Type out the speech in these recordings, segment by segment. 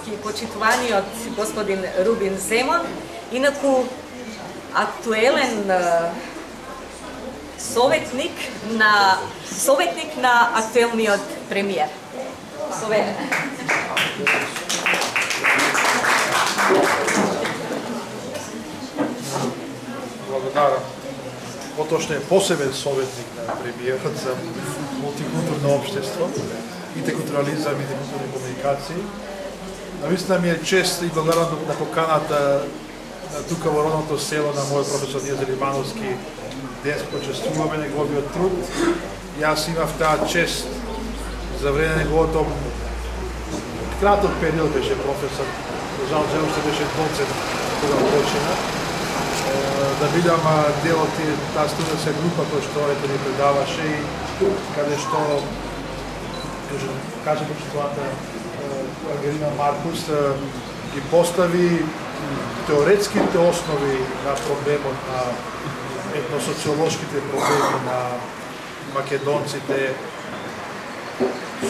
Македонски, почитуваниот господин Рубин Земон, инаку актуелен советник на актуелниот премиер. Советник. Благодарам. Поточно е посебен советник на премиерот за мултикултурно општество, интеркултурализам и интеркултурни комуникации. Навистина ми е чест и благодарам на поканата тука во родното село на мојот професор Нија Лимановски. Денес почестуваме неговиот труд. Јас имав таа чест за време на неговото краток период беше професор. За жал, уште беше доцент кога почина. Да бидам дел од таа студентска група која што ни предаваше и каде што каже почитувата Ангелина Маркус ги постави теоретските основи на проблемот на етносоциолошките проблеми на македонците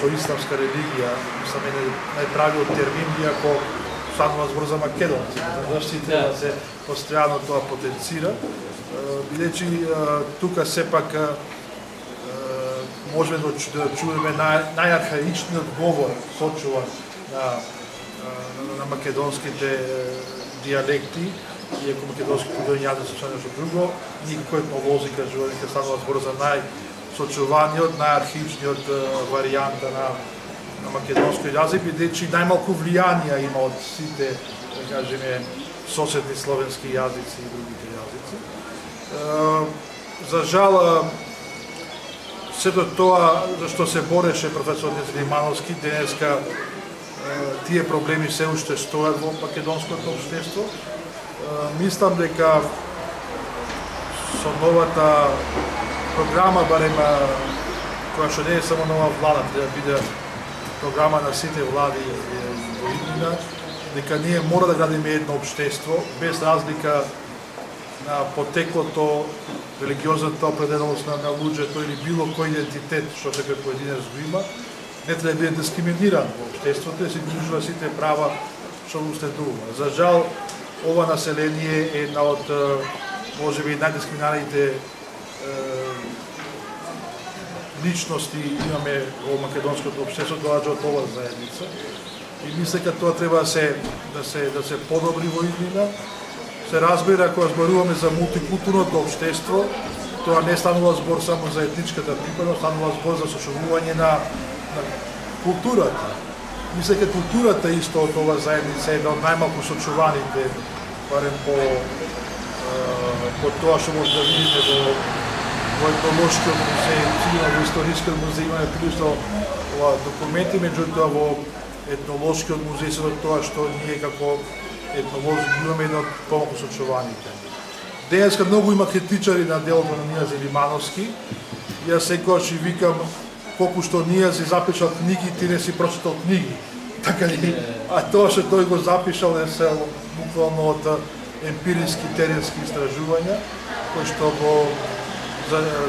со исламска религија. За мене најправиот термин, иако станува збор за македонци, заштите да се постојано тоа потенцира, бидејќи тука сепак можеме да чуеме најархаичниот говор сочуван на македонските дијалекти, иако македонските говори јаден се нешто друго, никој етнолози кажува дека станува збор за најсочуваниот, најархичниот варијанта на македонски јазик, бидејќи најмалку влијанија има од сите, да кажеме, соседни словенски јазици и другите јазици. За жал, сето тоа за што се бореше професор Нија Лимановски, денеска тие проблеми се уште стојат во македонското општество. Мислам дека со новата програма, барем која што не е само нова влада, треба да биде програма на сите влади во иднина, дека ние мора да градиме едно општество, без разлика на потеклото, религиозната определеност на луѓето или било кој идентитет што секој поединец го има, не треба да биде дискриминиран во општеството и се ужива сите права што му следува. За жал, ова население е една од можеби најдискриминираните личности имаме во македонското општество, доаѓа од оваа заедница. И мисля дека тоа треба да се подобри во иднина. Се разбира, кога зборуваме за мултикултурното општество, тоа не станува збор само за етничката припадност, станува збор за сочувување на културата. Мисля дека културата исто од оваа заедница е една од најмалку сочуваните, барем по тоа што може да видите во етнолошкиот музеј, во историскиот музеј имаме прилично документи, меѓутоа во етнолошкиот музеј се тоа што ние како етнолози имаме едно од помалку сочуваните. Денеска многу има критичари на делото на Нија Лимановски. Јас секогаш и викам колку што Нија запишал книги, ти не си прочитал книги. Така ли? А тоа што тој го запишал е се буквално од емпириски теренски истражувања, кои што го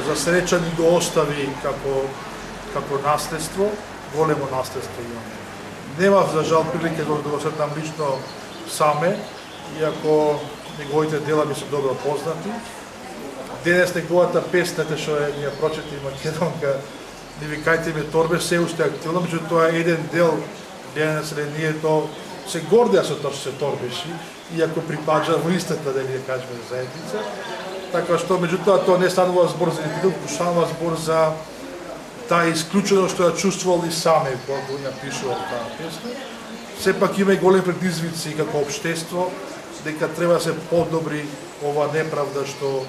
за среќа ни го остави како наследство, големо наследство имаме. Немав за жал прилика да го сретнам лично саме, иако неговите дела ми се добро познати. Денес неговата песна, што ја прочети македонка, не викајте ме торбе, се уште активно, меѓутоа еден дел населението се гордеа со тоа што се торбеши, иако припаѓа во истата, да ви кажеме, заедница. Така што, меѓутоа, тоа не станува збор за идентитет, станува збор за таа исклученост што ја чувствувал и саме кога ја пишувал таа песна. Сепак има и големи предизвици како општество, дека треба да се подобри ова неправда што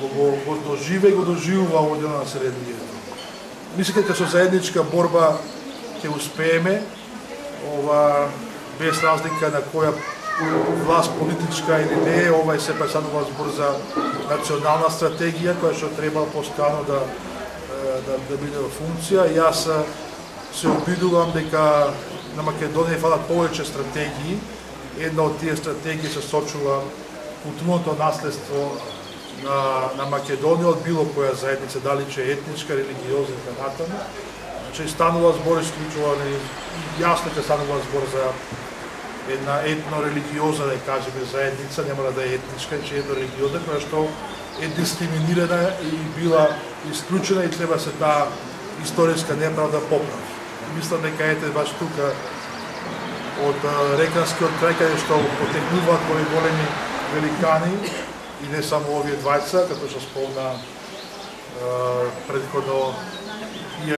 го доживе и го доживува во дел на населението. Мислам дека со заедничка борба ќе успееме, без разлика на која власт политичка или не, ова е сепак станува збор за национална стратегија која што треба постојано да биде во функција. Јас се обидувам дека на Македонија фалат повеќе стратегии. Една од тие стратегии се сочува културното наследство на Македонија од било која заедница, дали че етничка, религиозна и така натаму. Значи станува збор исклучувано, јасно ќе станува збор за една етно-религиозна, да кажеме, заедница, не мора да е етничка, че е етно-религиозна, која што е дискриминирана и била исклучена и треба се таа историска неправда поправи. Мислам дека ете баш тука од Реканскиот крај, каде што потекнуваат овие големи великани и не само овие двајца, като што спомна предходно